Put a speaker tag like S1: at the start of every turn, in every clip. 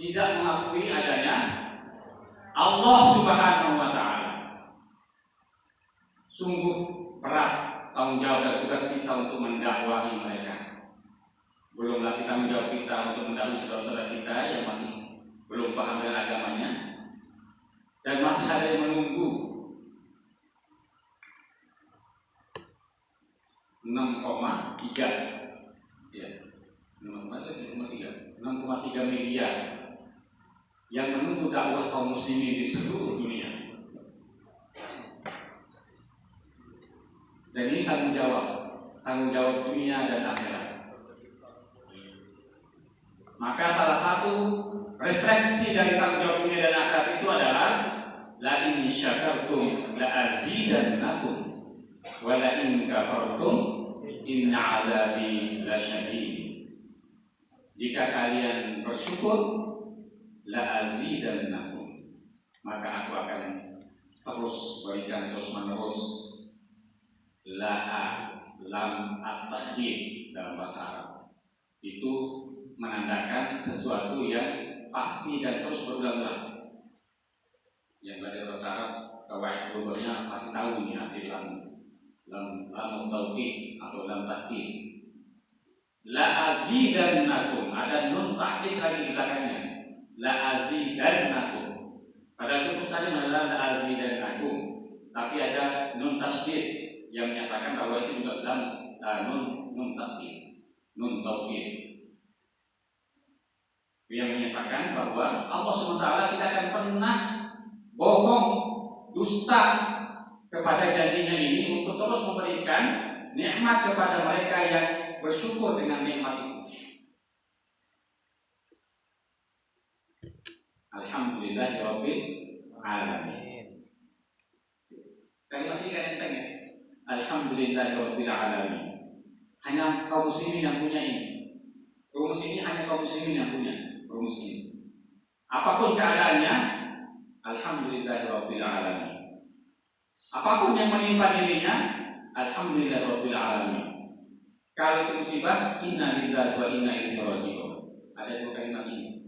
S1: tidak mengakui adanya Allah Subhanahu wa Ta'ala. Sungguh berat tanggung jawab dan tugas kita untuk mendakwahi mereka. Belumlah kita menjawab kita untuk mendakwahi saudara-saudara kita yang masih belum paham dengan agamanya dan masih ada yang menunggu 6,3 ya, 6,3 miliar yang menunggu dakwah kaum muslimin di seluruh dunia. Dan ini tanggung jawab dunia dan akhirat. Maka salah satu referensi dari tanggung jawab dunia dan akhirat itu adalah la in syakartum la azidannakum wa la in kafartum inna 'adzabi lasyadid. Jika kalian bersyukur la azidannakum, maka aku akan terus berikan terus menerus. Lam at-tahdid dalam bahasa Arab itu menandakan sesuatu yang pasti dan terus berulang-ulang. Yang belajar bahasa Arab kawaid globanya pasti tahu ini arti lam tauhid atau lam tahdid. La azidannakum, ada nun tahdid lagi di belakangnya. La azidannakum. Padahal cukup saja adalah la azidannakum, tapi ada nun tasydid yang menyatakan bahwa itu juga dalam nun tauhid yang menyatakan bahwa Allah SWT tidak akan pernah bohong, dusta kepada janjinya ini untuk terus memberikan nikmat kepada mereka yang bersyukur dengan nikmat itu. Alhamdulillahirabbil alamin. Kalimat ini kan enteng ya. Alhamdulillahirabbil alamin. Hanya kaum muslimin yang punya ini. Rumus ini hanya kaum muslimin yang punya rumus ini. Apapun keadaannya, alhamdulillahirabbil alamin. Apapun yang menimpa dirinya, alhamdulillahirabbil alamin. Kalau itu musibah, inna lillahi wa inna ilaihi raji'un. Ada dua kalimat ini.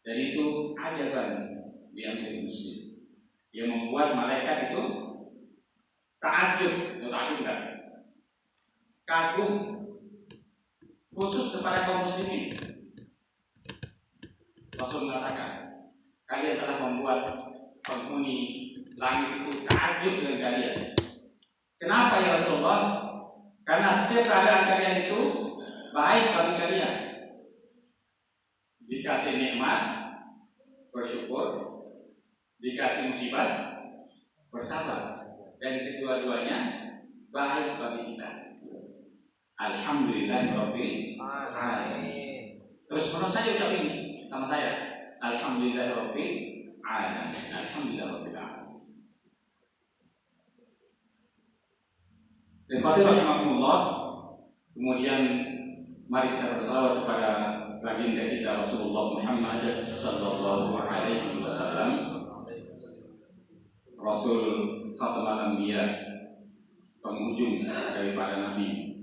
S1: Dan itu ajaban di antara muslim yang membuat malaikat itu ta'ajub, enggak? Kagum khusus kepada kaum muslimin. Rasul mengatakan, kalian telah membuat penghuni langit itu ta'ajub dengan kalian. Kenapa ya Rasulullah? Karena setiap keadaan kalian itu baik bagi kalian. Dikasih nikmat, bersyukur. Dikasih musibah, bersabar. Dan kedua-duanya baik bagi kita. Alhamdulillahirabbil alamin. Terus menurut saya ucap ini sama saya. Alhamdulillahirabbil alamin. Alhamdulillahirabbil alamin. Dan rahimahumullah, kemudian mari kita bersalawat kepada baginda kita Rasulullah Muhammad sallallahu alaihi wasallam, Rasul Khatamul Anbiya, penghujung daripada nabi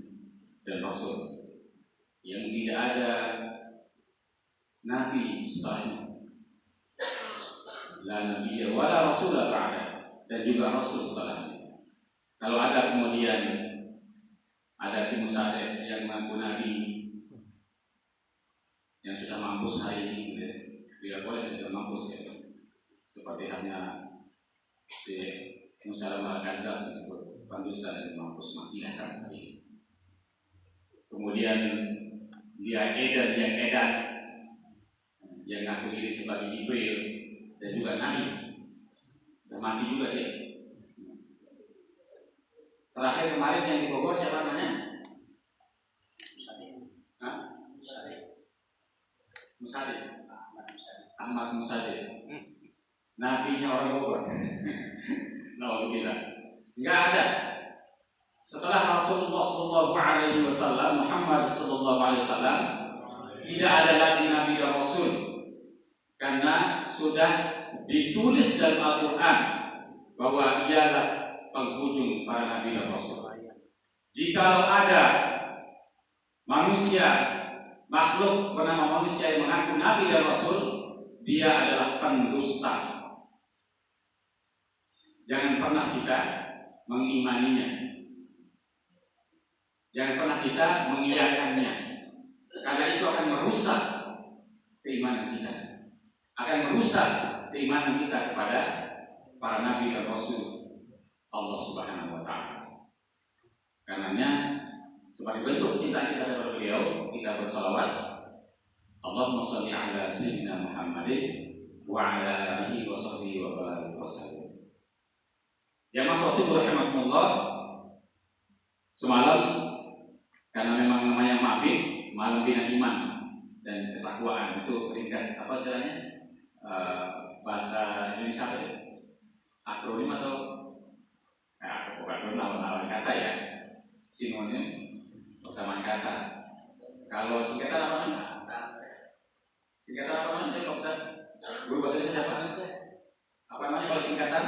S1: dan rasul, yang tidak ada nabi setelahnya, la nabiyya wala rasula ba'da, dan juga rasul setelahnya. Kalau ada kemudian ada si Musa yang mengaku nabi yang sudah mampus hari ini, tidak boleh sudah mampus ya. Seperti hanya si Musa al-Kadzab disebut pendusta dan mampus mati kan. Kemudian dia edan yang ngaku diri sebagai Jibril dan juga nabi, dan mati juga dia. Terakhir kemarin yang di Bogor siapa namanya? Musadir. Ahmad Musadir. Nabinya orang Bogor. Alhamdulillah. Enggak ada. Setelah Rasulullah sallallahu alaihi wasallam, Muhammad sallallahu alaihi wasallam, tidak ada lagi nabi dan rasul. Karena sudah ditulis dalam Al-Qur'an bahwa ialah penghujung para nabi dan rasul. Jikalau ada manusia makhluk bernama manusia yang mengaku Nabi dan Rasul, dia adalah pendusta. Jangan pernah kita mengimaninya, jangan pernah kita mengiyakannya, karena itu akan merusak keimanan kita, akan merusak keimanan kita kepada para Nabi dan Rasul Allah Subhanahu wa Ta'ala. Karenanya sebagai bentuk cinta kita kepada beliau, kita bersalawat, Allahumma sholli ala sayyidina Muhammadin wa ala alihi wa sahbihi wa barik wasallam. Ya maksud rahimakumullah, semalam karena memang namanya mabit, malam bina iman dan ketakwaan, itu ringkas apa istilahnya, bahasa Indonesia apa ya? Akronim atau akronim lawan kata ya, sinonim persamaan kata. Kalau singkatan apa namanya? Singkatan apa namanya? Saya Ustaz, guru bahasa Indonesia apa namanya? Apa namanya kalau singkatan?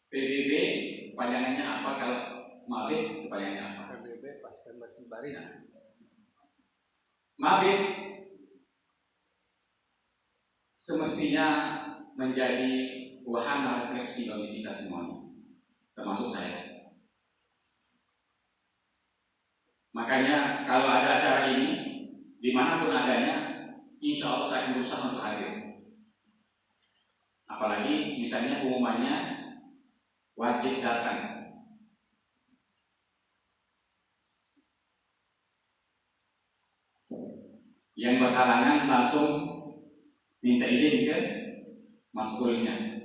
S1: PBB panjangannya apa? Kalau mabit panjangannya apa?
S2: PBB pasien baris.
S1: Mabit semestinya menjadi wahana refleksi bagi kita semuanya, termasuk saya. Makanya kalau ada acara ini, dimanapun adanya, insya Allah saya akan berusaha untuk hadir. Apalagi misalnya pengumumannya wajib datang. Yang berhalangan langsung minta izin ke maskulnya.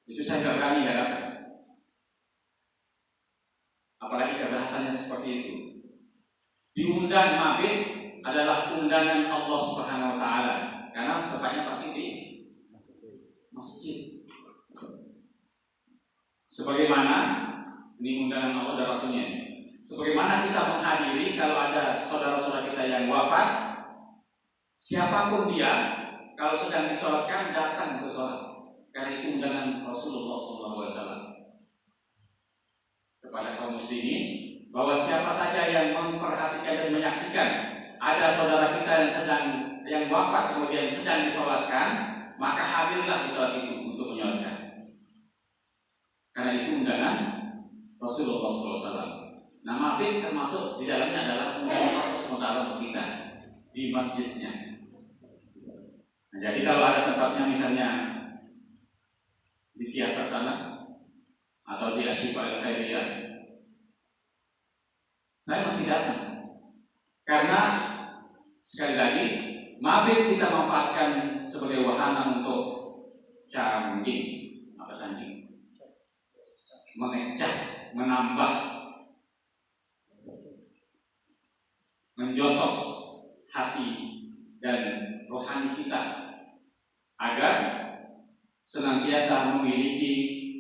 S1: Itu saya nggak berani nggak datang. Apalagi kebahasannya seperti itu. Diundang mabit adalah undangan Allah Subhanahu wa Ta'ala, karena tempatnya pasti di masjid. Sebagaimana ini undangan Allah dan Rasulnya. Sebagaimana kita menghadiri kalau ada saudara-saudara kita yang wafat, siapapun dia, kalau sedang disolatkan datang ke sholat, karena itu undangan Rasulullah SAW kepada kaum muslimin, bahwa siapa saja yang memperhatikan dan menyaksikan ada saudara kita yang wafat kemudian sedang disolatkan, maka hadirlah di sholat itu untuk menyolatkan. Karena itu undangan Rasulullah SAW. Nah, mabit termasuk di dalamnya adalah undangan Allah SWT untuk kita di masjidnya. Nah, jadi kalau ada tempatnya misalnya di Ciater sana atau di Asyifa Al-Khairiyah, saya mesti datang. Karena sekali lagi, mabit kita manfaatkan sebagai wahana untuk cara mengecas, menambah, menjotos hati dan rohani kita agar senantiasa memiliki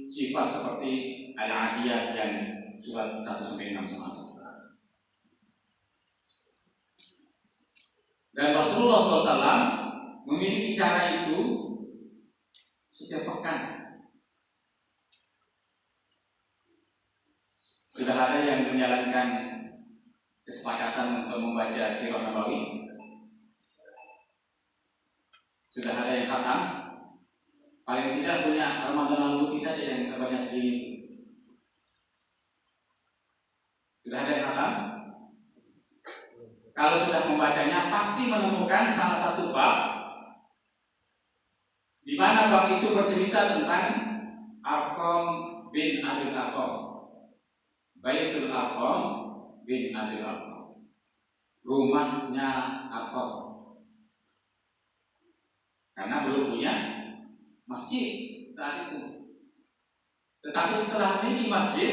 S1: sifat seperti al-adiyah yang surat 1-6 semalam. Dan Rasulullah SAW memiliki cara itu setiap pekan. Sudah ada yang menjalankan kesepakatan untuk membaca Sirah Nabawi. Sudah ada yang khatam. Paling tidak punya Ramadan lalu saja yang terbanyak segini. Sudah ada yang khatam. Kalau sudah membacanya pasti menemukan salah satu bab di mana bab itu bercerita tentang Arqam bin Abil Arqam, Baitul Arqam bin Abil Arqam, rumahnya Arqam, karena belum punya masjid saat itu. Tetapi setelah ini masjid,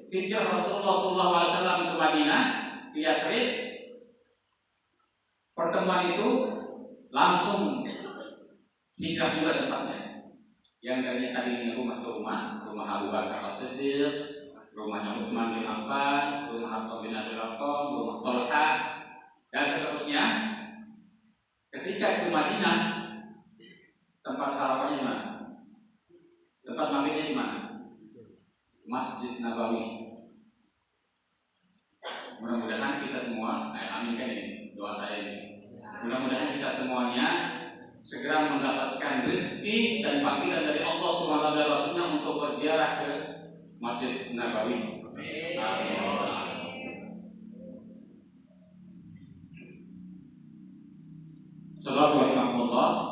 S1: hijrah Rasulullah SAW ke Madinah, ke Yasrib, pertemuan itu langsung hijrah juga tempatnya. Yang tadinya rumah ke rumah Abu Bakar As-Siddiq, rumahnya Utsman bin Affan, rumah Arqam bin Abil Arqam, rumah Thalha, dan seterusnya. Ketika ke Madinah, tempat harapannya di mana? Tempat mabitnya di mana? Masjid Nabawi. Mudah-mudahan kita semua, aminkan ini, doa Mudah-mudahan kita semuanya segera mendapatkan rezeki dan panggilan dari Allah SWT dan Rasulnya untuk berziarah ke Masjid Nabawi. Amin. Sallallahu alaihi wasallam.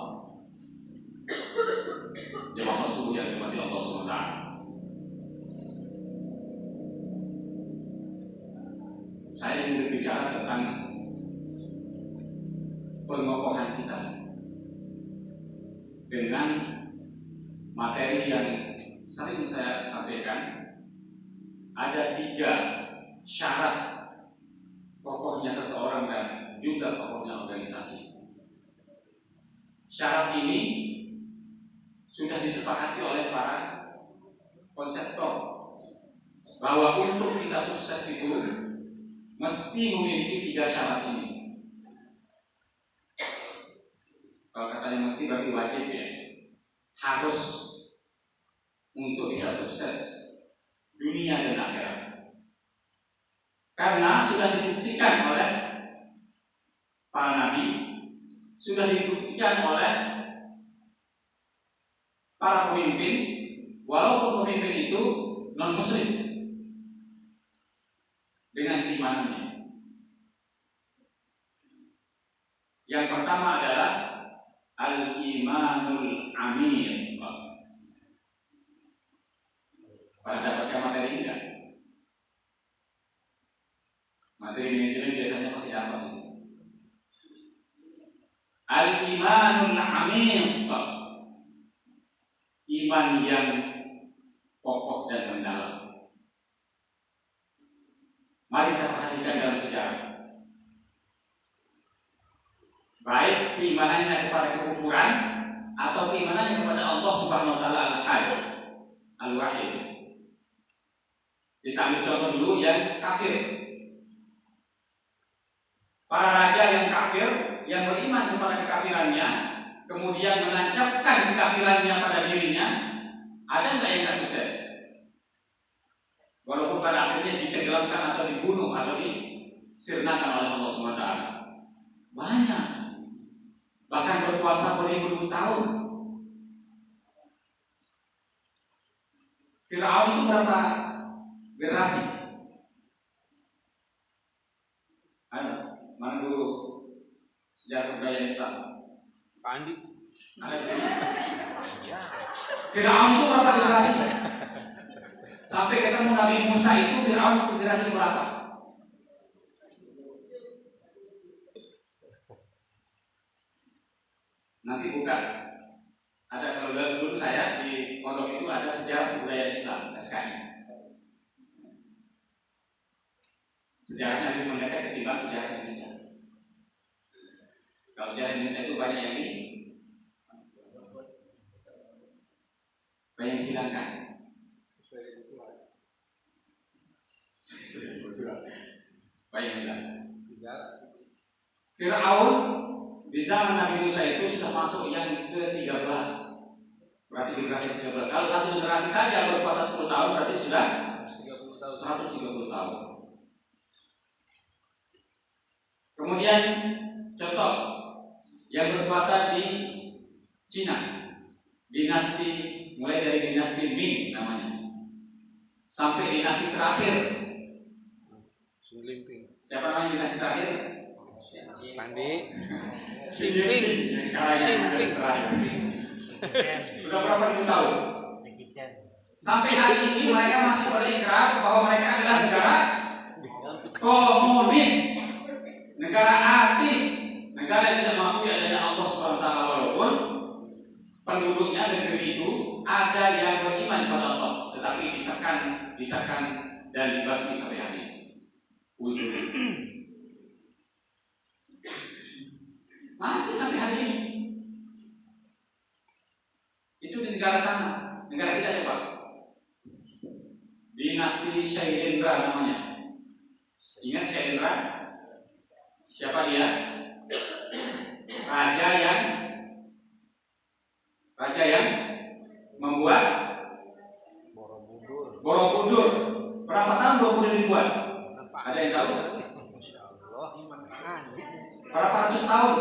S1: Jemaah subuh yang dimati Allah SWT. Saya ingin berbicara tentang pengokohan kita dengan materi yang sering saya sampaikan. Ada 3 syarat kokohnya seseorang dan juga kokohnya organisasi. Syarat ini sudah disepakati oleh para konseptor bahwa untuk kita sukses itu mesti memiliki 3 syarat ini. Kalau katanya mesti berarti wajib ya. Harus untuk bisa sukses dunia dan akhirat. Karena sudah dibuktikan oleh para nabi, sudah dibuktikan oleh para pemimpin, walaupun pemimpin itu non muslim dengan imannya. Yang pertama adalah al-imanul amir. Pada dapatkan materi ini kan? Materi manajemen biasanya pasti dapat itu. Al-imanul amir, iman yang kokoh dan mendalam. Mari kita perhatikan dalam sejarah. Baik keimanannya kepada kekufuran atau keimanannya kepada Allah Subhanahu wa taala Al-Ahad, Al-Wahid. Kita ambil contoh dulu yang kafir. Para raja yang kafir, yang beriman kepada kekafirannya, kemudian menancapkan kekafirannya pada dirinya, ada nggak yang nggak sukses? Walaupun pada akhirnya ditenggelamkan atau dibunuh atau disirnakan oleh Allah SWT. Banyak. Bahkan berkuasa beribu-ribu tahun. Fir'aun itu berapa generasi? Ayo, mana dulu sejarah budaya Islam?
S2: Pandi.
S1: Fir'aun itu berapa generasi? Sampai ketemu Nabi Musa itu Fir'aun generasi berapa? Nanti buka. Ada kalau dulu saya di pondok itu ada sejarah budaya Islam SKI. Sejarahnya lebih mendekat ketimbang sejarah Indonesia. Kalau sejarah Indonesia itu banyak yang dihilangkan. Banyak hilang. Fir'aun di zaman Nabi Musa itu sudah masuk yang ke-13. Berarti generasi 13. Kalau satu generasi saja berpuasa 10 tahun berarti sudah 130 tahun. Kemudian contoh yang berkuasa di Cina, dinasti mulai dari dinasti Ming namanya sampai dinasti terakhir. Siapa namanya dinasti terakhir?
S2: Pandi.
S1: Simping. Sudah berapa ribu tahun? Sampai hari ini mereka masih berikrar bahwa mereka adalah negara komunis, negara ateis, negara yang tidak mengakui adanya Allah SWT, walaupun penduduknya negeri itu ada yang beriman kepada Allah, tetapi ditekan dan dibasmi sampai hari ini. Masih sampai hari ini. Itu di negara sana, negara kita coba. Dinasti Syailendra namanya. Ingat Syailendra? Siapa dia? Raja yang membuat Borobudur. Berapa tahun Borobudur dibuat? Ada yang tahu?
S2: Masya Allah.
S1: berapa ratus tahun.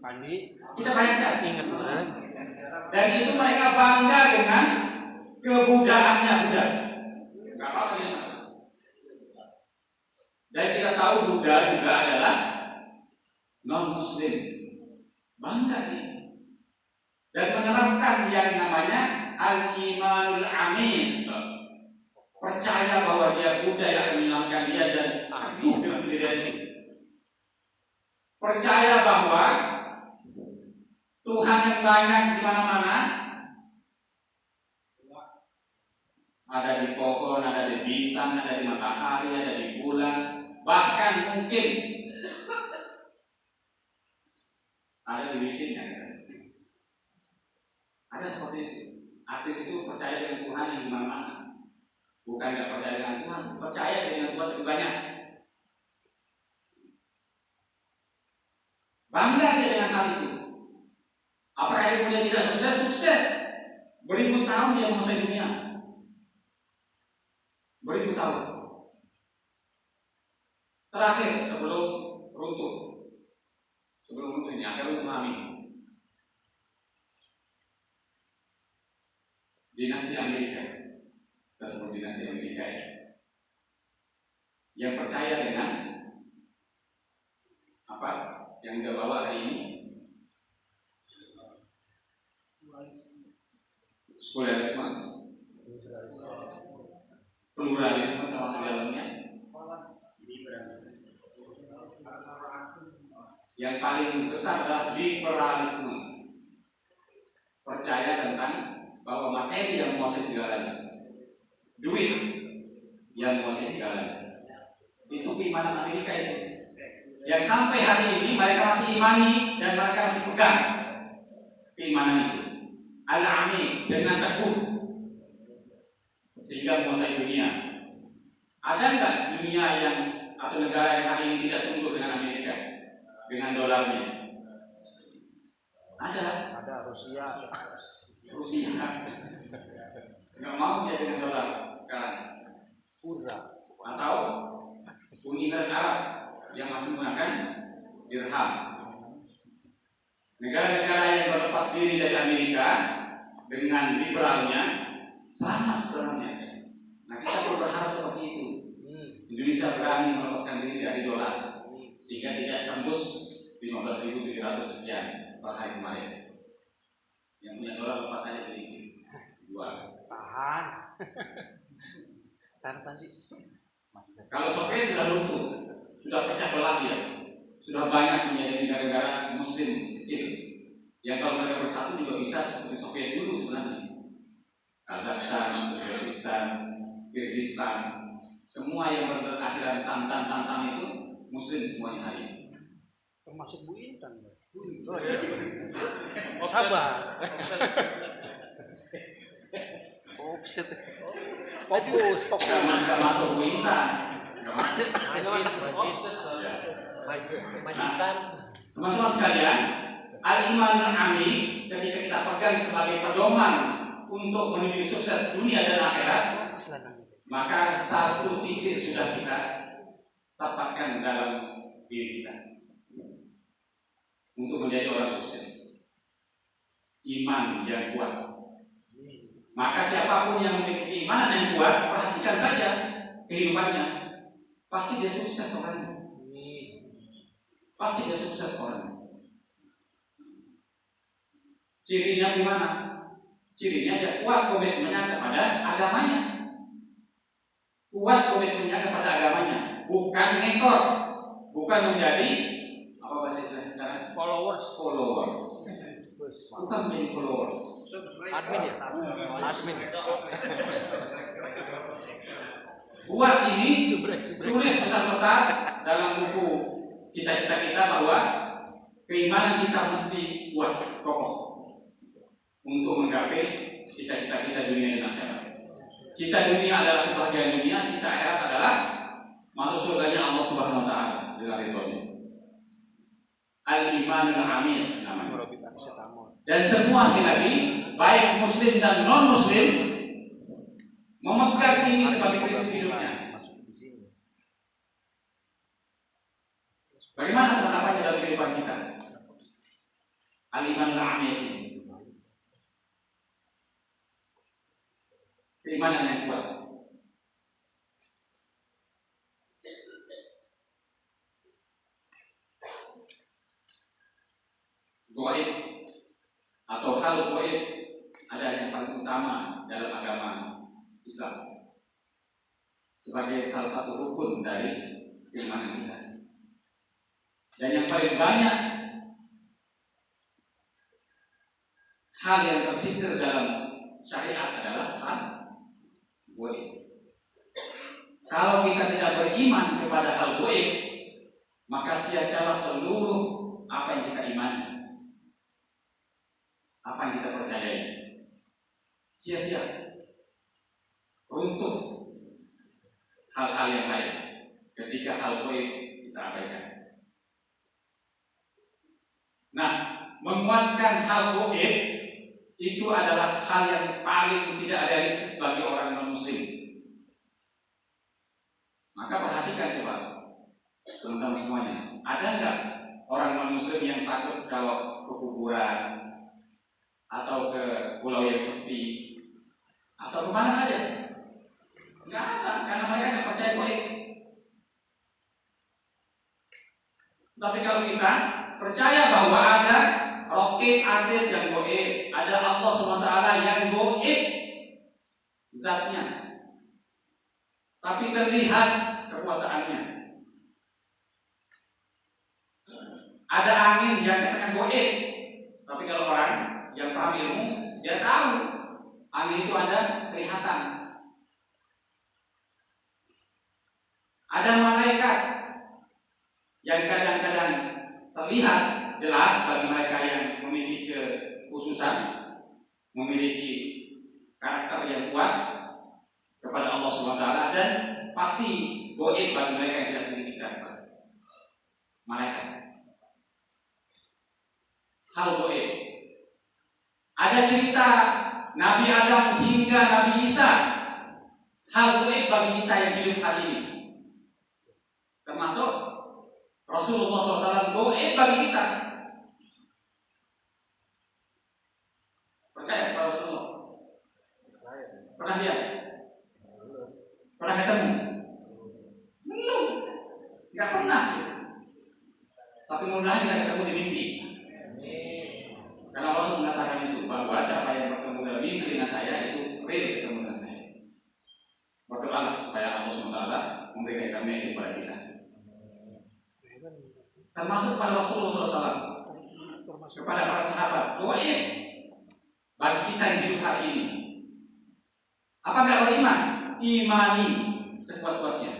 S2: Pandi,
S1: Kita bayangkan.
S2: ingat benar.
S1: Dan itu mereka bangga dengan kebudayaannya Buddha. Enggak apa-apa ya. Dan kita tahu Buddha juga adalah non-Muslim. Bangga nih. Dan menerapkan yang namanya al-imanul amin. Percaya bahwa dia Buddha yang akan menyelamatkan dia dan teguh dengan pendirian ini. Percaya bahwa Tuhan yang banyak di mana-mana, ada di pohon, ada di bintang, ada di matahari, ada di bulan, bahkan mungkin ada di listriknya. Ada seperti itu. Artis itu percaya dengan Tuhan yang di mana-mana. Bukan tidak percaya dengan Tuhan, percaya dengan Tuhan lebih banyak. Bangga dia dengan hal itu. Apakah dia kemudian tidak sukses? Sukses. Beribu tahun dia menguasai dunia. Beribu tahun. Terakhir sebelum runtuh. Sebelum runtuh ini akan memahami. Dinasti Amerika. Kita sebut dinasti Amerika ya. Yang percaya dengan apa yang dia bawa hari ini, sekularisme, pluralisme termasuk dalamnya. Yang paling besar adalah liberalisme, percaya tentang bahwa materi yang menguasai segalanya, duit yang menguasai segalanya. Itu keimanan Amerika itu. Yang sampai hari ini mereka masih imani dan mereka masih pegang keimanan itu. Al-amin dengan teguh sehingga menguasai dunia. Ada enggak dunia yang atau negara yang hari ini tidak tunduk dengan Amerika, dengan dolarnya? Ada
S2: Rusia.
S1: Nggak mau dia dengan dolar sekarang. Atau Uni Emirat Arab yang masih menggunakan dirham. Negara-negara yang berlepas diri dari Amerika dengan liberalnya sangat sebenarnya. Nah, kita perlu berharap seperti itu. Indonesia berani melepaskan diri dari dolar sehingga tidak tembus 15.700 sekian per hari kemarin. Yang punya dolar lepas saja sedikit.
S2: Tahan nanti.
S1: Kalau Soviet sudah luntur, sudah pecah belah ya, sudah banyak menjadi negara-negara Muslim kecil. Yang kalau mereka bersatu juga bisa seperti Soviet dulu sebenarnya. Kazakhstan, Uzbekistan, Kyrgyzstan, semua yang berakhiran tantan itu Muslim semuanya hari ini.
S2: Termasuk Bu Intan. Sabar. Offset. Fokus.
S1: Nggak masuk Bu Intan.
S3: Majikan.
S1: Teman-teman sekalian, al-iman al-ami ketika kita pegang sebagai pedoman untuk menuju sukses dunia dan akhirat, maka satu titik sudah kita tempatkan dalam diri kita untuk menjadi orang sukses. Iman yang kuat. Maka siapapun yang memiliki keimanan yang kuat, perhatikan saja kehidupannya, pasti dia sukses orangnya. Pasti dia sukses orangnya. Cirinya gimana? Cirinya dia kuat komitmennya kepada agamanya. Kuat komitmennya kepada agamanya, bukan ngekor, bukan menjadi apa bahasa istilahnya sekarang? Followers. Bukan menjadi followers.
S2: Admin.
S1: Buat ini tulis besar-besar dalam buku cita-cita kita bahwa keimanan kita mesti kuat, kokoh untuk menggapai cita-cita kita dunia dan akhirat. Cita dunia adalah kebahagiaan dunia, cita akhirat adalah masuk surganya Allah Subhanahu wa taala dengan ridhonya. Al-imanul amin namanya. Dan semua sekali lagi, baik muslim dan non muslim memegang ini sebagai prinsip hidupnya.
S2: di sini.
S1: Bagaimana penerapannya dalam kehidupan kita? Al-iman al-amil ini. Keimanan yang kuat. Gaib atau hal gaib ada yang paling utama dalam agama Islam sebagai salah satu rukun dari keimanan kita. Dan yang paling banyak hal yang tersisir dalam syariat adalah hal gaib. Kalau kita tidak beriman kepada hal gaib, maka sia-sialah seluruh apa yang kita imani, apa yang kita percayai. Sia-sia, runtuh hal-hal yang lain ketika hal gaib kita abaikan. Nah, menguatkan hal gaib itu adalah hal yang paling tidak realistis bagi orang non-muslim. Maka perhatikan coba teman-teman semuanya, ada nggak orang non-muslim yang takut kalau ke kuburan atau ke pulau yang sepi atau kemana saja? Nggak ada, karena mereka nggak percaya gaib. Tapi kalau kita percaya bahwa ada Raqib Atid yang gaib, ada Allah SWT yang gaib zatnya, tapi terlihat kekuasaannya. Ada angin yang katakan gaib, tapi kalau orang yang paham ilmu, dia tahu angin itu ada kelihatan. Ada malaikat yang kadang-kadang terlihat jelas bagi mereka yang memiliki kekhususan, memiliki karakter yang kuat kepada Allah SWT, dan pasti gaib bagi mereka yang tidak memiliki karakter. Malaikat, hal gaib. Ada cerita Nabi Adam hingga Nabi Isa, hal gaib bagi kita yang hidup hari ini. Termasuk Rasulullah SAW gaib bagi kita. Percaya kepada Rasulullah? Pernah lihat? Pernah ketemu? Belum. Tidak pernah. Tapi mudah-mudahan kita ketemu di mimpi. Karena Rasul mengatakan itu, bahwa siapa yang bertemu dalam mimpi dengan saya itu real ketemu dengan saya. Berdoalah supaya Allah SWT memberikan kami kepada kita. Termasuk pada Rasulullah SAW, kepada para sahabat, gaib bagi kita yang hidup hari ini. Apakah beriman? Imani sekuat-kuatnya.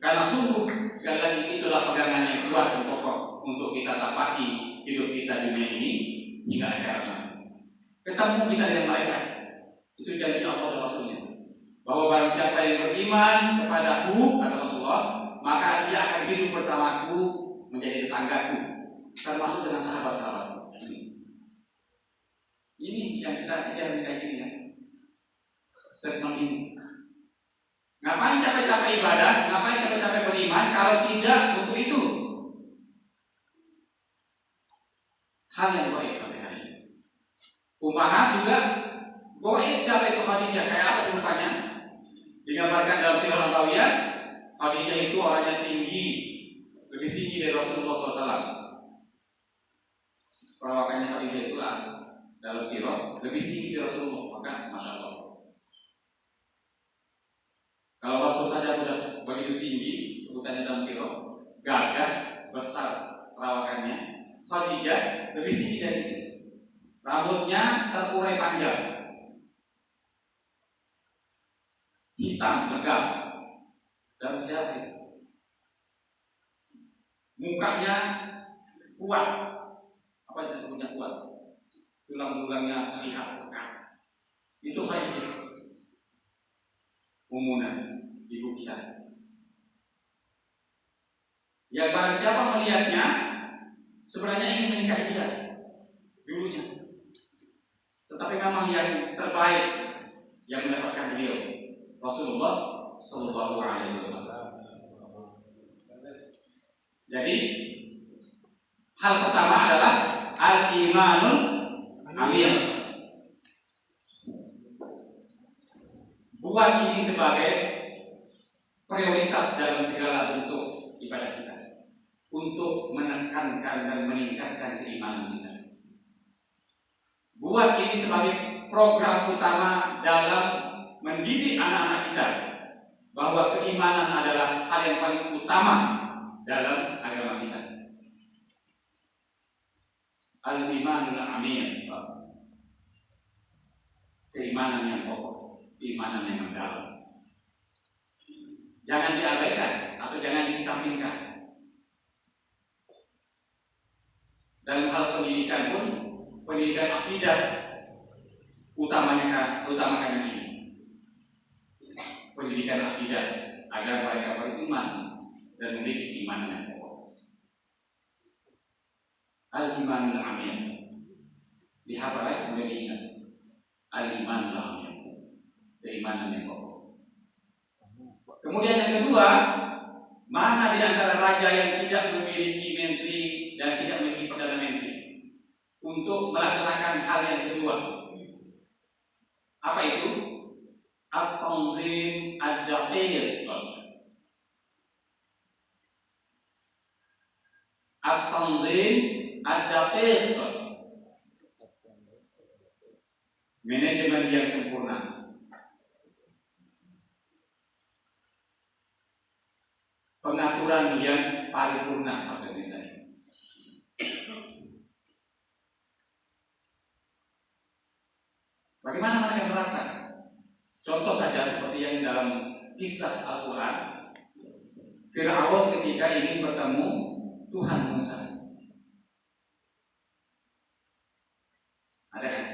S1: Karena sungguh sekali lagi itulah pegangan yang kuat dan kokoh untuk kita tapaki hidup kita dunia ini hingga akhirat. Ketemu kita dengan mereka. Itu janji Allah dan Rasulnya, bahwa barang siapa yang beriman kepadaku, kata Rasulullah, maka dia akan hidup bersamaku, menjadi tetanggaku, termasuk dengan sahabat-sahabatku. Ini yang kita kejar kayak gini ya. Segmen ini. Ngapain capek-capek ibadah? Ngapain capek-capek beriman kalau tidak untuk itu? Hal yang gaib sampai hari ini. Ummahat juga gaib sampai ke Khadijah. Kayak apa serupannya? Digambarkan dalam Sirah Nabawiyah, Khadijah itu orangnya tinggi, lebih tinggi dari Rasulullah SAW. Perawakannya Khadijah itu dalam sirah lebih tinggi dari Rasulullah, maka Masya Allah. Kalau Rasul saja sudah begitu tinggi, sebutannya dalam sirah, gagah, besar perawakannya, Khadijah lebih tinggi dari itu. Rambutnya terurai panjang, hitam, tegap, dan sejati. Mukanya kuat, apa yang disebutnya kuat? Tulang-tulangnya terlihat pekat. Itu Khadijah, umunan ibu kita. Ya, barang siapa melihatnya sebenarnya ingin menikahi dia dulunya, tetapi memang yang terbaik yang mendapatkan beliau Rasulullah Sallallahu Alaihi Wasallam. Jadi hal pertama adalah al-imanul amil. Buat ini sebagai prioritas dalam segala bentuk ibadah kita, untuk menekankan dan meningkatkan keimanan kita. Buat ini sebagai program utama dalam mendidik anak-anak kita, bahwa keimanan adalah hal yang paling utama dalam agama kita. Al-imanul amil, keimanan yang pokok, keimanan yang mendalam. Jangan diabaikan atau jangan disampingkan. Dalam hal pendidikan pun, pendidikan akidah utamakan ini. Pendidikan akidah agar mereka beriman dan memiliki iman yang pokok. Al-imanul amil. Dihafal kemudian diingat. Al-imanul amil. Keimanan yang pokok. Kemudian yang kedua, mana di antara raja yang tidak memiliki menteri dan tidak memiliki perdana menteri untuk melaksanakan hal yang kedua? Apa itu? At-tanzim ad-daqiq. At-tanzim ad-daqiq. Manajemen yang sempurna. Pengaturan yang paripurna maksudnya saya. Bagaimana mereka menerapkan? Contoh saja seperti yang dalam kisah Al-Quran, Fir'aun ketika ingin bertemu Tuhan Musa. Ada kan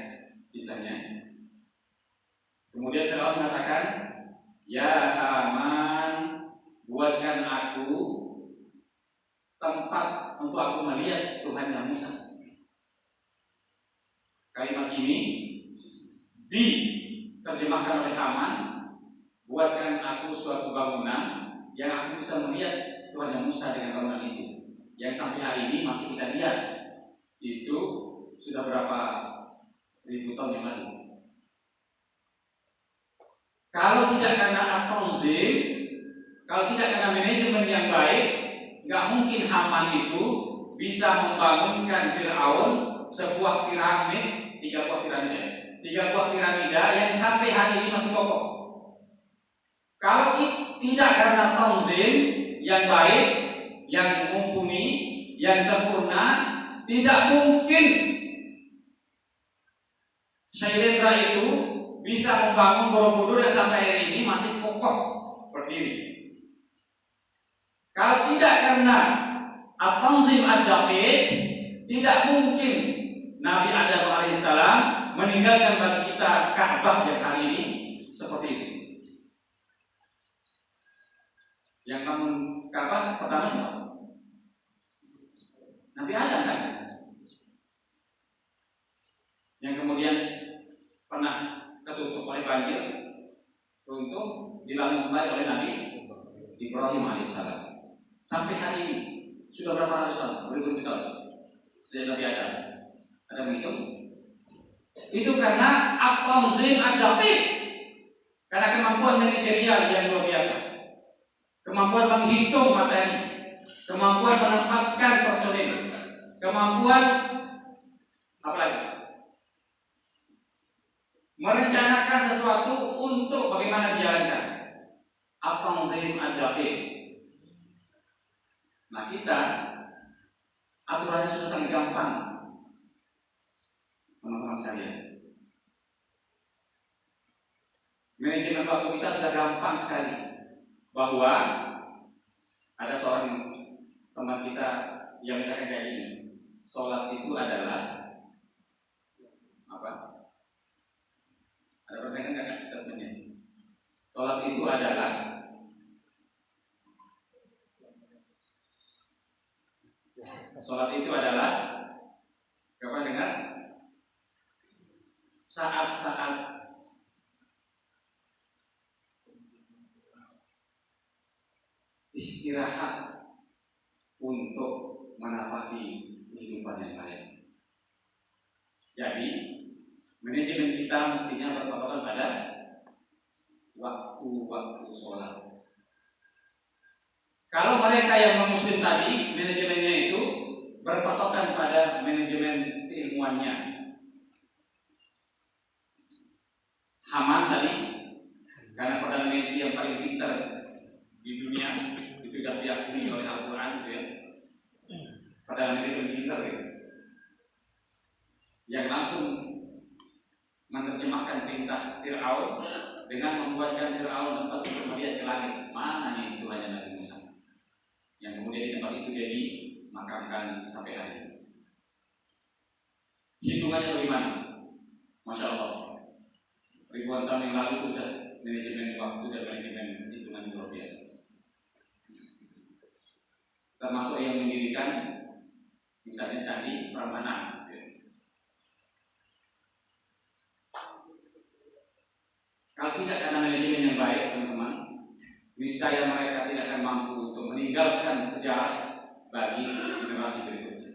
S1: kisahnya? Kemudian Fir'aun mengatakan, "Ya Haman, buatkan aku tempat untuk aku melihat Tuhannya Musa." Kalimat ini diterjemahkan oleh Haman, buatkan aku suatu bangunan yang aku bisa melihat Tuhannya Musa dengan bangunan itu, yang sampai hari ini masih kita lihat. Itu sudah berapa ribu tahun yang lalu. Kalau tidak karena at-tanzim, kalau tidak karena manajemen yang baik, nggak mungkin Haman itu bisa membangunkan Fir'aun sebuah piramid, 3 buah piramida yang sampai hari ini masih kokoh. Kalau tidak karena tanzim yang baik, yang mumpuni, yang sempurna, tidak mungkin Syairendra itu bisa membangun Borobudur yang sampai hari ini masih kokoh berdiri. Kalau tidak karena at-tanzim ad-daqiq, tidak mungkin Nabi Adam alaihissalam meninggalkan bagi kita Ka'bah yang hari ini seperti itu. Yang bangun Ka'bah pertama siapa? Nabi Adam kan? Yang kemudian pernah ketutup oleh banjir, untuk dibangun kembali oleh Nabi Ibrahim alaihissalam. Sampai hari ini sudah berapa ratus tahun, beribu tahun sejak Nabi Adam. Ada menghitung? Itu karena at-tanzim ad-daqiq, karena kemampuan manajerial yang luar biasa, kemampuan menghitung materi, kemampuan menempatkan personil, kemampuan apa lagi? Merencanakan sesuatu untuk bagaimana dijalankan. At-tanzim ad-daqiq. Nah, kita aturannya sudah sangat gampang, teman-teman sekalian. Manajemen waktu kita sudah gampang sekali. Bahwa ada seorang teman kita yang mengatakan kayak ini, sholat itu adalah apa? Ada pertanyaan nggak statementnya? Sholat itu adalah kapan dengar? Saat-saat istirahat untuk menapaki kehidupan yang lain. Jadi manajemen kita mestinya berpatokan pada waktu-waktu sholat. Kalau mereka yang non-muslim tadi, manajemennya itu berpatokan pada manajemen keilmuannya. Haman tadi, karena perdana menteri yang paling pintar di dunia, itu sudah diakui oleh Al-Quran, gitu ya. Perdana menteri paling pintar, ya, yang langsung menerjemahkan perintah Fir'aun dengan membuatkan Fir'aun tempat untuk melihat ke langit. Mana nih Tuhannya Nabi Musa? Yang kemudian di tempat itu dia dimakamkan sampai hari ini. Hitungannya bagaimana? Masya Allah, ribuan tahun yang lalu sudah manajemen waktu dan manajemen hitungan luar biasa. Termasuk yang mendirikan misalnya Candi Prambanan. Kalau tidak karena manajemen yang baik, teman-teman, niscaya mereka tidak akan mampu untuk meninggalkan sejarah bagi generasi berikutnya.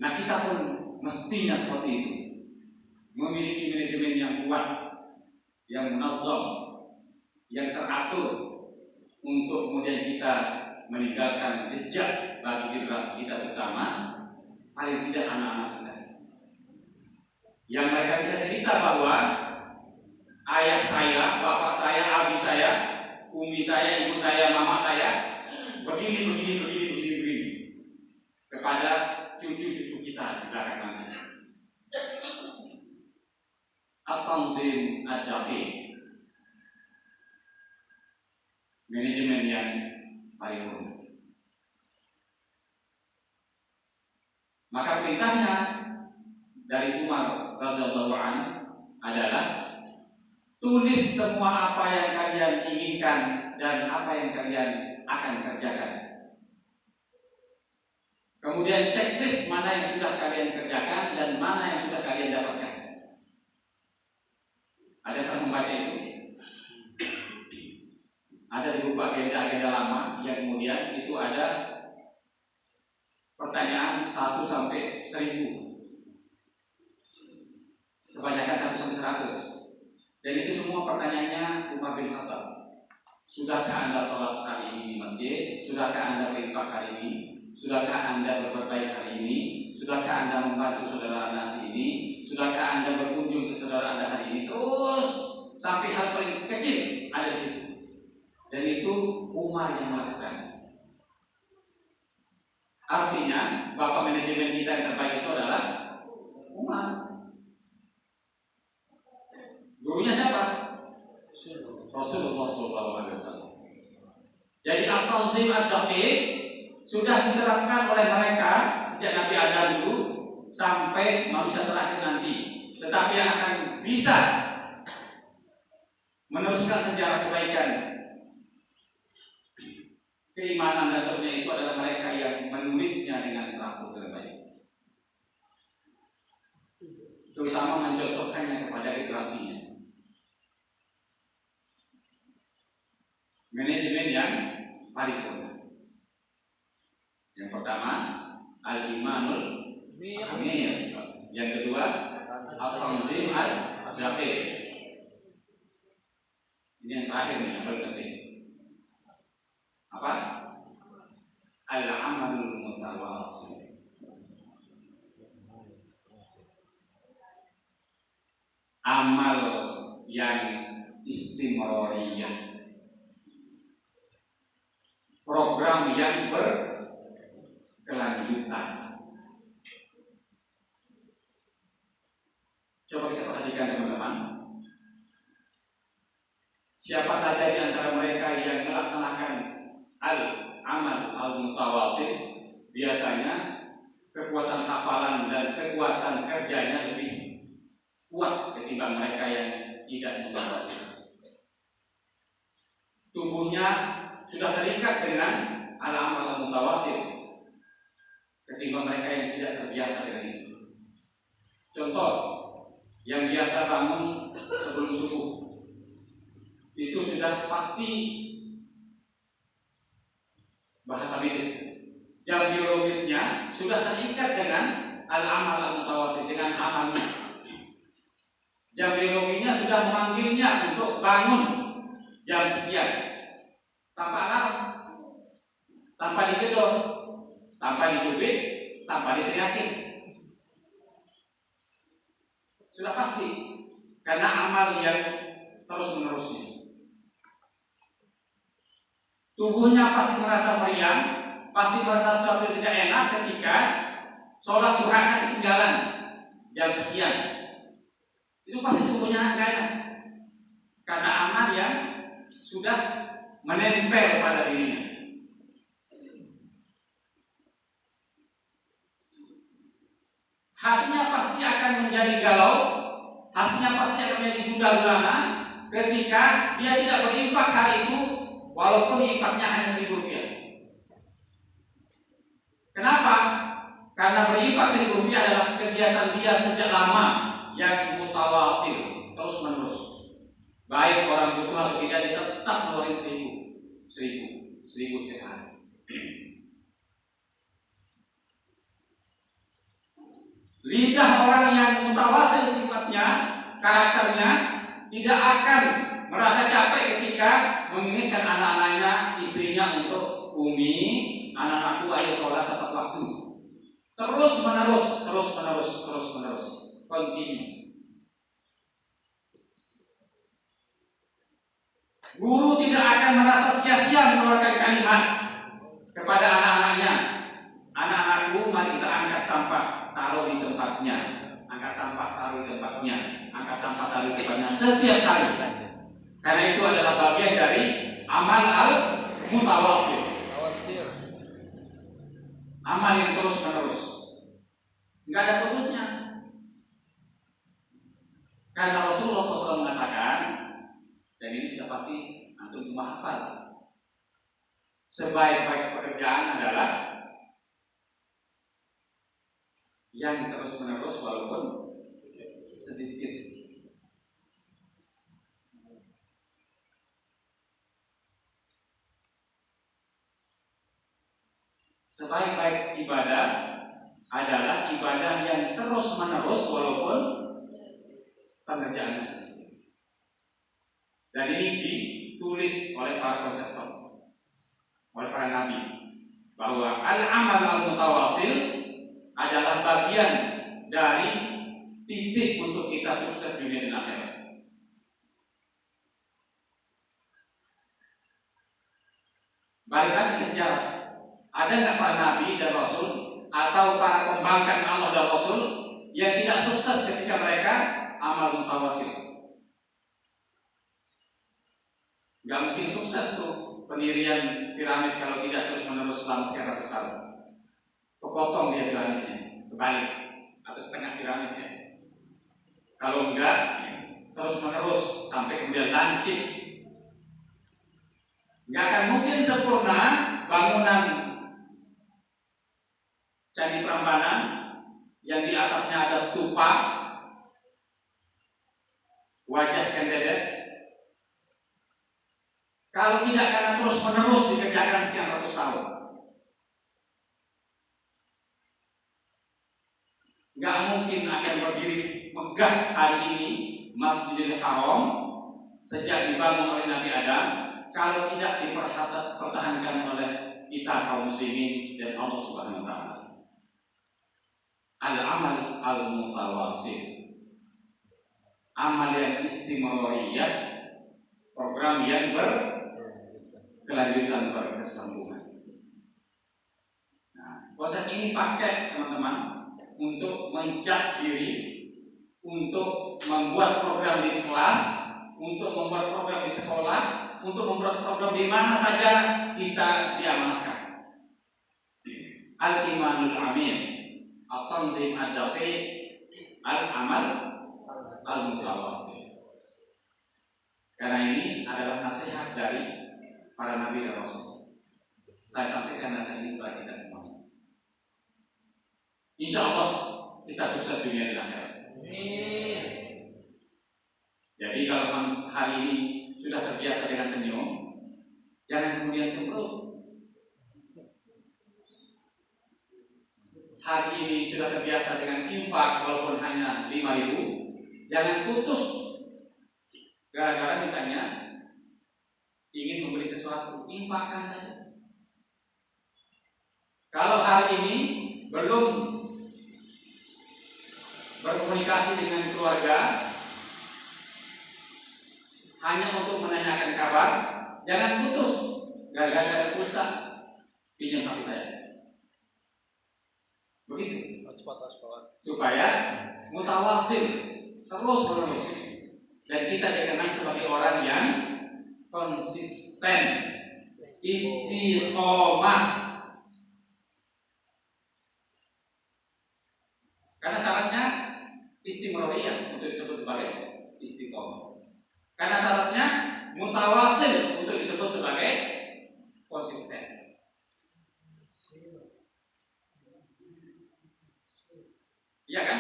S1: Nah, kita pun mestinya seperti itu, memiliki manajemen yang kuat, yang munazzam, yang teratur, untuk kemudian kita meninggalkan jejak bagi generasi kita, terutama paling tidak anak-anak kita, yang mereka bisa cerita bahwa ayah saya, bapak saya, abi saya, umi saya, ibu saya, mama saya begini kepada cucu-cucu kita di belakang nanti. At-tanzim ad-daqiq, manajemen yang paling rumit. Maka perintahnya dari Umar radhiyallahu anhu adalah tulis semua apa yang kalian inginkan dan apa yang kalian akan kerjakan. Kemudian checklist mana yang sudah kalian kerjakan dan mana yang sudah kalian dapatkan. Ada yang membaca itu? Ada di buku agenda-agenda lama yang kemudian itu ada pertanyaan 1 sampai 1000. Kebanyakan 1 sampai 100. Dan itu semua pertanyaannya Umar bin Khattab. Sudahkah Anda sholat hari ini di masjid? Sudahkah Anda berinfak hari ini? Sudahkah Anda berbuat baik hari ini? Sudahkah Anda membantu saudara Anda hari ini? Sudahkah Anda berkunjung ke saudara Anda hari ini? Terus sampai hal paling kecil ada di situ. Dan itu Umar yang melakukan. Artinya bapak manajemen kita yang terbaik itu adalah Umar. Gurunya siapa? Rasulullah SAW. Jadi at-tanzim ad-daqiq sudah diterapkan oleh mereka sejak Nabi Adam dulu sampai manusia terakhir nanti. Tetapi yang akan bisa meneruskan sejarah kebaikan, keimanan dasarnya itu adalah mereka yang menulisnya dengan teratur dan baik, terutama mencontohkannya kepada generasinya. Manajemen yang paripurna. Yang pertama al-imanul amir, yang kedua al-tanzim ad-daqiq. Ini yang terakhir nih, yang paling penting. Apa? Al-amalul mutawasil. Amal yang istimroriyah, program yang berkelanjutan. Coba kita perhatikan teman-teman. Siapa saja di antara mereka yang melaksanakan al-amal al-mutawasil, biasanya kekuatan hafalan dan kekuatan kerjanya lebih kuat ketimbang mereka yang tidak mutawasil. Tubuhnya sudah terikat dengan al-amal al-mutawasil ketimbang mereka yang tidak terbiasa dengan itu. Contoh, yang biasa bangun sebelum subuh itu sudah pasti biologis. Jam biologisnya sudah terikat dengan al-amal al-mutawasil, dengan amalnya. Jam biologinya sudah memanggilnya untuk bangun jam sekian, tanpa alarm, tanpa digedor, tanpa dicubit, tanpa diteriakin. Sudah pasti, karena amal yang terus menerusnya. Tubuhnya pasti merasa meriang, pasti merasa sesuatu yang tidak enak ketika sholat duhanya ketinggalan jam sekian. Itu pasti tubuhnya tidak enak, karena amal yang sudah menempel pada dirinya. Hatinya pasti akan menjadi galau, hatinya pasti akan menjadi gundah gulana ketika dia tidak berinfak hari itu, walaupun infaknya hanya Rp1.000. Kenapa? Karena berinfak Rp1.000 adalah kegiatan dia sejak lama yang mutawasil, terus menerus. Baik orang butuh atau tidak, dia tetap ngeluarin 1.000 setiap hari. Lidah orang yang mutawasil sifatnya, karakternya, tidak akan merasa capek ketika menginginkan anak-anaknya, istrinya untuk Umi, anak-anakku ayo sholat tepat waktu. Terus menerus, continue. Guru tidak akan merasa sia-sia mengeluarkan kalimat kepada anak-anaknya. Anak-anakku, mari kita angkat sampah, taruh di tempatnya. Angkat sampah, taruh di tempatnya. Angkat sampah, taruh di tempatnya setiap hari. Karena itu adalah bagian dari amal al-mutawasil. Amal yang terus menerus, nggak ada putusnya. Karena Rasulullah SAW mengatakan, dan ini sudah pasti antum semua hafal, sebaik-baik pekerjaan adalah yang terus menerus walaupun sedikit. Sebaik-baik ibadah adalah ibadah yang terus menerus walaupun pengerjaannya sedikit. Dan ini ditulis oleh para konseptor, oleh para nabi, bahwa al-amal al-mutawasil adalah bagian dari titik untuk kita sukses dunia dan akhirat. Balik lagi ke sejarah. Ada nggak para nabi dan rasul atau para pembangkang Allah dan rasul yang tidak sukses ketika mereka amal mutawasil? Nggak mungkin sukses tuh pendirian piramid kalau tidak terus menerus selama sekian ratus tahun. Kepotong dia piramidnya, kebalik atau setengah piramidnya. Kalau enggak terus menerus sampai kemudian lancip, nggak akan mungkin sempurna bangunan Candi Prambanan yang di atasnya ada stupa wajah Kendedes, kalau tidak karena terus menerus dikerjakan sekian ratus tahun. Nggak mungkin akan berdiri megah hari ini Masjidil Haram sejak dibangun oleh Nabi Adam kalau tidak dipertahankan oleh kita kaum muslimin dan Allah Subhanahu wa taala. Al-amal al-mutawasil, amal yang istimrariyah, program yang berkelanjutan, berkesinambungan. Nah, konsep ini pakai teman-teman untuk menjas diri, untuk membuat program di kelas, untuk membuat program di sekolah, untuk membuat program di mana saja kita diamanahkan. Al-imanul amin, at-tanzim ad-daqiq, al-amal al-mutawasil. Karena ini adalah nasihat dari para nabi dan rasul. Saya sampaikan nasihat ini kepada kita semuanya. Insya Allah kita sukses dunia dan akhirat. Jadi kalau hari ini sudah terbiasa dengan senyum, jangan kemudian cemberut. hari ini sudah terbiasa dengan infak walaupun hanya 5.000, jangan putus gara-gara misalnya ingin membeli sesuatu, infakkan saja. Kalau hari ini belum berkomunikasi dengan keluarga hanya untuk menanyakan kabar, jangan putus gara-gara pulsa pinjam HP saya. Begitu. Supaya mutawasil terus menerus, dan kita dikenal sebagai orang yang konsisten, istiqomah. Karena syaratnya istimroriyah untuk disebut sebagai istiqomah. Karena syaratnya mutawasil untuk disebut sebagai konsisten. Iya kan?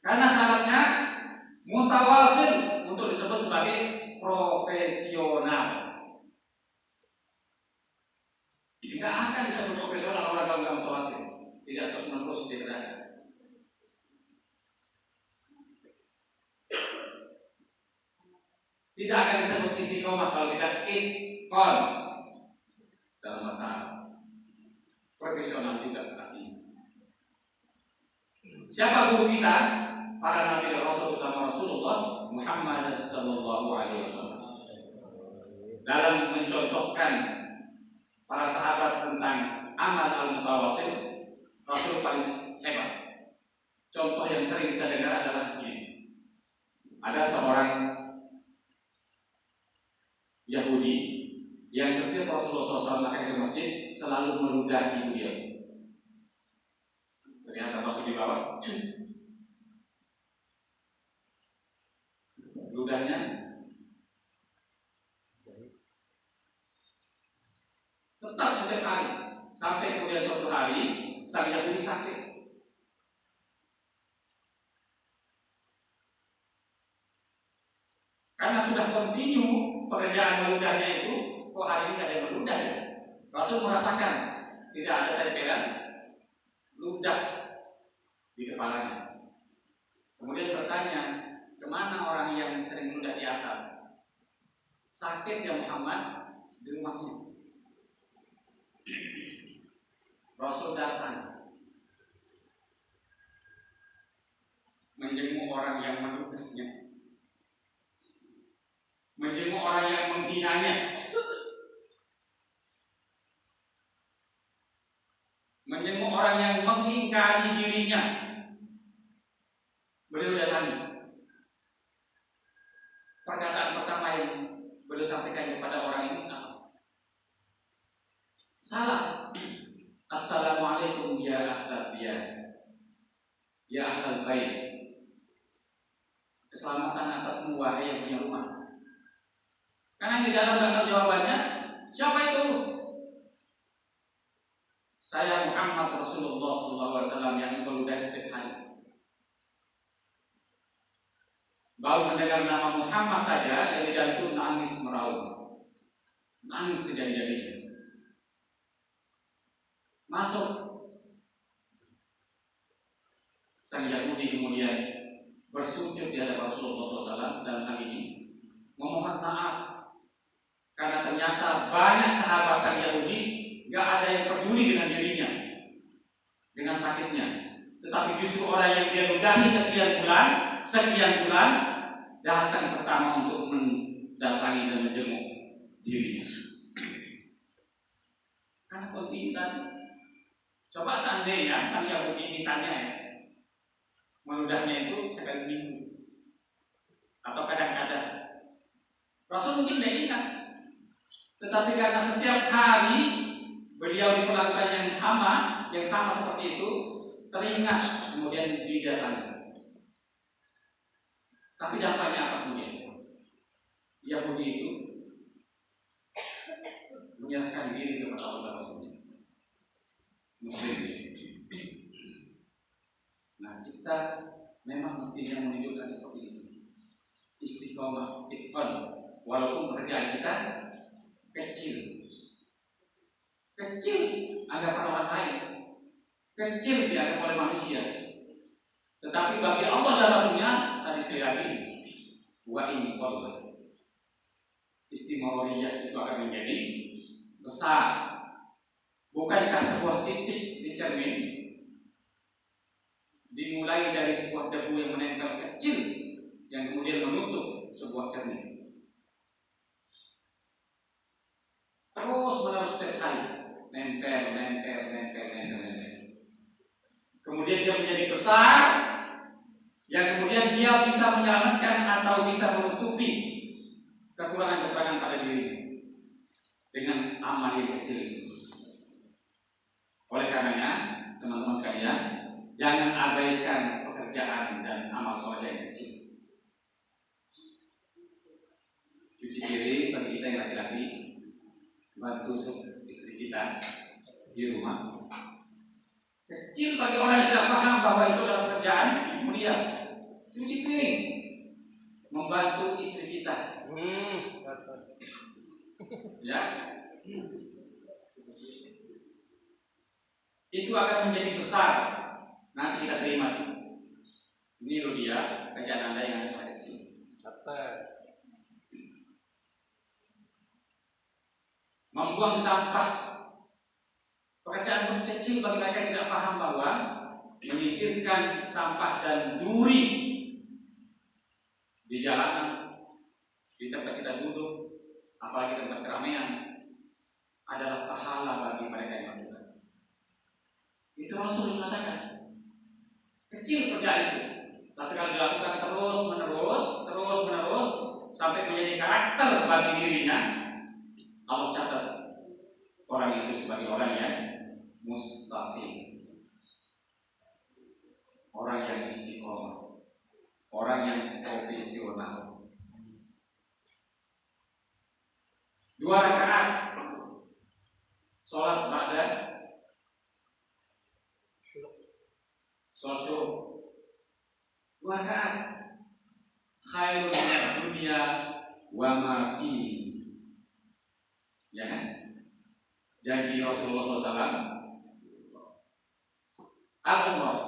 S1: Karena syaratnya mutawasil untuk disebut sebagai profesional. Tidak akan disebut profesional orang kalau nggak mutawasil, tidak terus-menerus tidak. Tidak akan disebut istiqomah kalau tidak itqan dalam bahasa Arab. Profesional juga artinya. Siapa guru kita? Para nabi dan rasul utama Rasulullah Muhammad sallallahu alaihi wasallam. Dalam mencontohkan para sahabat tentang amal al-mutawasil, Rasul paling hebat. Contoh yang sering kita dengar adalah ini. Ada seorang Yahudi yang setiap Rasulullah SAW akan ke masjid selalu meludahi beliau. Ternyata masuk di bawah, ludahnya tetap setiap hari, sampai kemudian suatu hari sang Yahudi sakit. Karena sudah kontinu pekerjaan meludahnya itu, kok hari ini tidak ada yang meludah ya? Rasul merasakan tidak ada tempelan ludah di kepalanya. Kemudian bertanya, kemana orang yang sering meludah di atas? Sakit ya Muhammad di rumahnya. Rasul datang menjenguk orang yang meludahnya, menjenguk orang yang menghinanya, menjenguk orang yang mengingkari dirinya. Beliau datang. Perkataan pertama yang beliau sampaikan kepada orang ini apa? Salam. Assalamualaikum ya ahlal bait. Ya ahlal bait. Keselamatan atasmu wahai yang punya rumah. Karena di dalam bahasa jawabannya, siapa itu? Saya Muhammad Rasulullah SAW yang meludahi setiap hari. Baru mendengar nama Muhammad saja, dari jantung nangis meraung, nangis sejadi-jadinya. Masuk. Sang Yahudi kemudian bersujud di hadapan Rasulullah SAW dalam hal ini, memohon maaf karena ternyata banyak sahabat sang Yahudi nggak ada yang peduli dengan dirinya, dengan sakitnya, tetapi justru orang yang dia ludahi sekian bulan datang pertama untuk mendatangi dan menjenguk dirinya. Karena kontingan. Coba seandainya sang Yahudi misalnya ya, meludahnya itu sekali seminggu atau kadang-kadang, Rasul mungkin tidak ingat. Tetapi karena setiap hari beliau diperlakukan yang sama seperti itu, teringat kemudian didatangi. Tapi dampaknya apa kemudian? Yahudi itu menyerahkan diri kepada Allah dan Rasulnya. Muslim. Nah, kita memang mestinya menunjukkan seperti itu. Istiqomah, itqan, walaupun pekerjaan kita kecil. kecil ada pada orang lain, kecil dianggap oleh manusia. Tetapi bagi Allah dan Rasulnya, tadi sekali lagi, wa ini Allah istimewiyah itu akan menjadi besar. Bukankah sebuah titik di cermin dimulai dari sebuah debu yang menempel kecil yang kemudian menutup sebuah cermin, terus menerus setiap hari nempel. Kemudian dia menjadi besar, yang kemudian dia bisa menyelamatkan atau bisa menutupi kekurangan-kekurangan pada diri dengan amal yang kecil. Oleh karenanya, teman-teman sekalian, jangan abaikan pekerjaan dan amal soleh yang kecil. Cuci piring bagi kita yang laki-laki, bantu istri kita di rumah. Kecil bagi orang yang tidak paham bahwa itu adalah pekerjaan mulia. Cuci piring, membantu istri kita. Ya, itu akan menjadi besar. Nanti kita terima. Ini loh dia kerjaan Anda yang kecil. Membuang sampah. Pekerjaan kecil bagi mereka yang tidak paham bahwa menyingkirkan sampah dan duri di jalanan, di tempat kita duduk, apalagi tempat keramaian, adalah pahala bagi mereka yang melakukan. Itu Rasul mengatakan kecil pekerjaan itu, tapi kalau dilakukan terus menerus sampai menjadi karakter bagi dirinya, Allah catat orang itu sebagai orang yang mustaqim, orang yang istiqomah, orang yang profesional. 2 rakaat sholat ba'da sholat syuruk, 2 rakaat khairul minad dunya wa ma fihi. Ya kan? Janji Rasulullah SAW al-umrah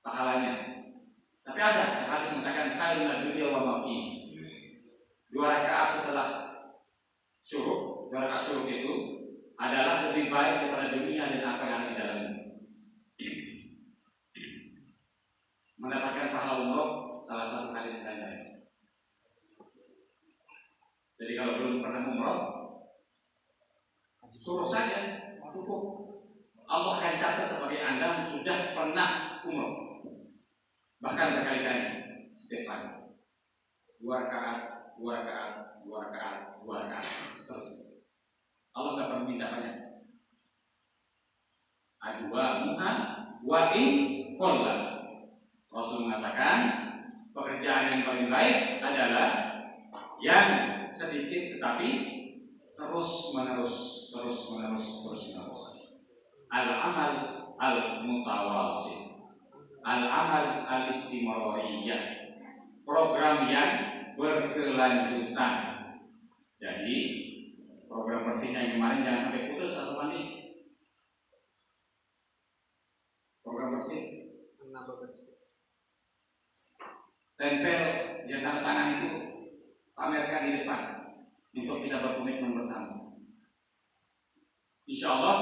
S1: pahalanya. Tapi ada hadis mengatakan khairul minad dunya wa ma fihi. 2 rakaat setelah syuruk, 2 rakaat syuruk itu adalah lebih baik daripada dunia dan apa yang ada di dalamnya. Mendapatkan pahala umroh salah satu hadis lainnya. Jadi kalau belum pernah umroh, suruh saja, cukup. Allah akan catat sebagai Anda sudah pernah umroh, bahkan berkali-kali setiap hari. 2 rakaat, 2 rakaat, 2 rakaat, 2 rakaat. Allah tidak perlu minta banyak. Adwa muhan wa in qalla. Rasul mengatakan pekerjaan yang paling baik adalah yang sedikit tetapi terus menerus. Al-amal al-mutawasi, al-amal al-istimrariyah, program yang berkelanjutan. Jadi program bersihnya yang kemarin jangan sampai putus atau mandi. Program bersih, tempel yang tanda tangan itu pamerkan di depan untuk kita berkomitmen bersama. Insya Allah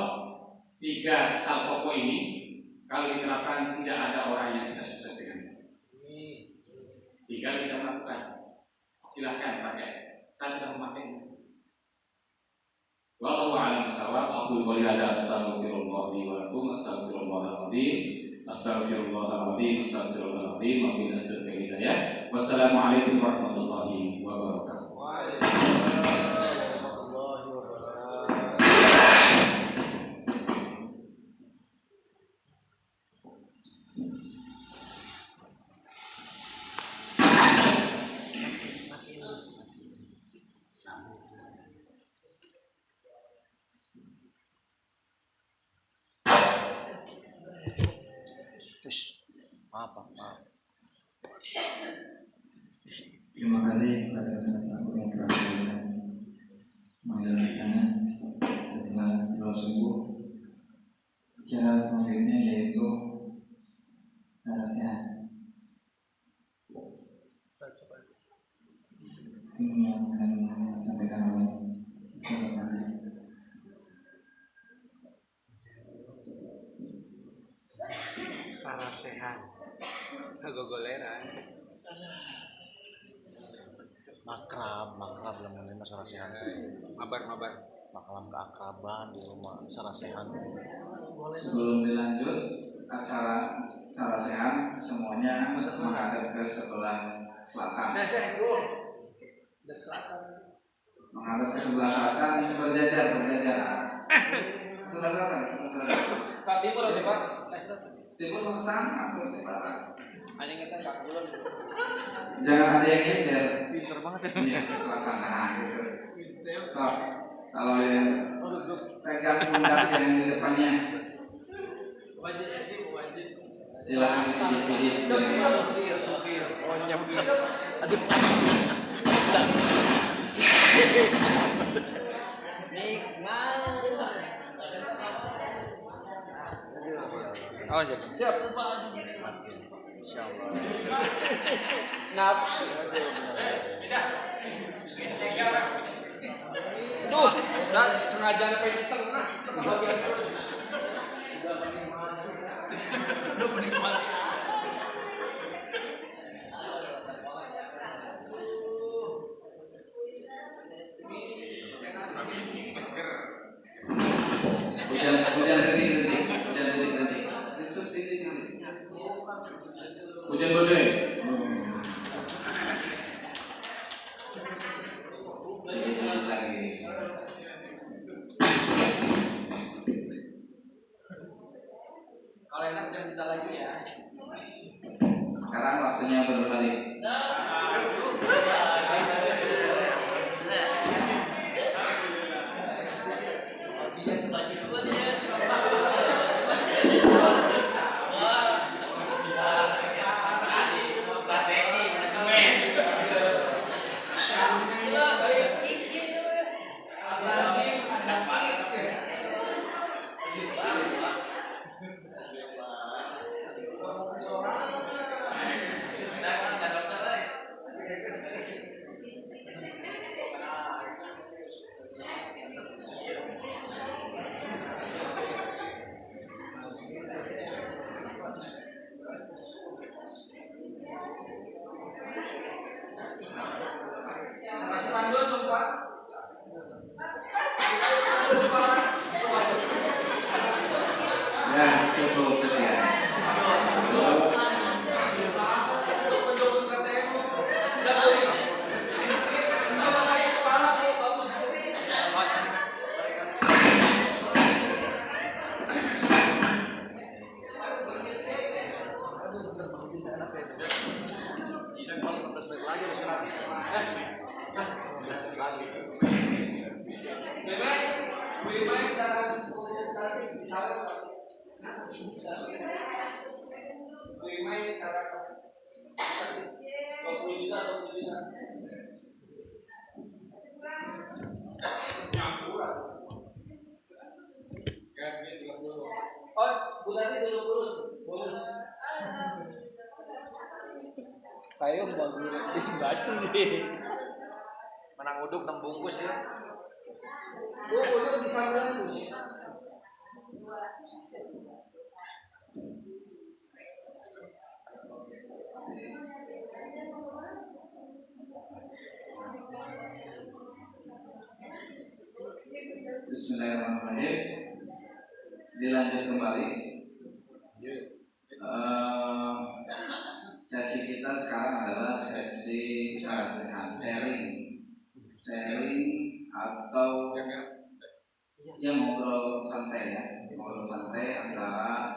S1: 3 hal pokok ini kalau diterapkan tidak ada orang yang tidak sukses dengannya. Tinggal kita melakukan. Silahkan pakai. Saya sudah memakainya. Wallahu a'lam bishawab. Aqulu qouli hadza astaghfirullah li wa lakum astaghfirullahal-azim. Astaghfirullahal-azim. Wa billahi taufiq hidayah. Wassalamualaikum warahmatullahi wabarakatuh.
S2: Maaf.
S3: Terima kasih kepada Ustaz Agung yang telah memberikan panggilan di sana setelah sholat subuh. Cara selanjutnya yaitu cara sehat. Ini yang akan disampaikan oleh Saudara Andi.
S2: Sarah sehat. Gogolera.
S4: makrab dalam menerima sarasehan,
S2: Mabar.
S4: makalam keakraban di rumah sarasehan.
S1: Sebelum dilanjut acara sarasehan, semuanya menghadap ke sebelah selatan. Menghadap ke sebelah selatan, berjajar. Sebelah selatan.
S2: Pak timur atau Pak?
S1: Timur ke sana atau ke barat?
S2: Ada yang kata Pak duluan.
S1: Jangan ada yang nyetir.
S4: Pinter banget ya.
S1: Iya, selatan. Nah, gitu. So, kalau yang pegang pundak yang di depannya, silakan dipijit-pijit.
S2: Supir.
S4: Oh nyampe. Aduh.
S2: Oh jadi siap.
S4: Insyaallah.
S2: Nafsu. Duh, sengaja pengen di tengah.
S1: Hujan gede.
S2: Kalau enak jangan kita lagi ya.
S1: Sekarang waktunya berbalik.
S2: Kasih panduan Bos Pak.
S1: Ya, cukup sekian.
S2: Oh, bulannya dulu bonus. Saya bangun di Batu nih.
S4: Menang uduk 6 bungkus ya.
S2: Bonus di sana tuh.
S1: Bismillahirrahmanirrahim. Dilanjut kembali. Sesi kita sekarang adalah sesi sarasehan, sharing atau yang ngobrol santai ya, ngobrol santai antara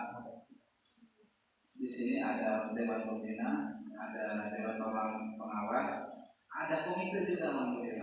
S1: di sini ada dewan pembina, ada dewan pengawas, ada komite juga alhamdulillah.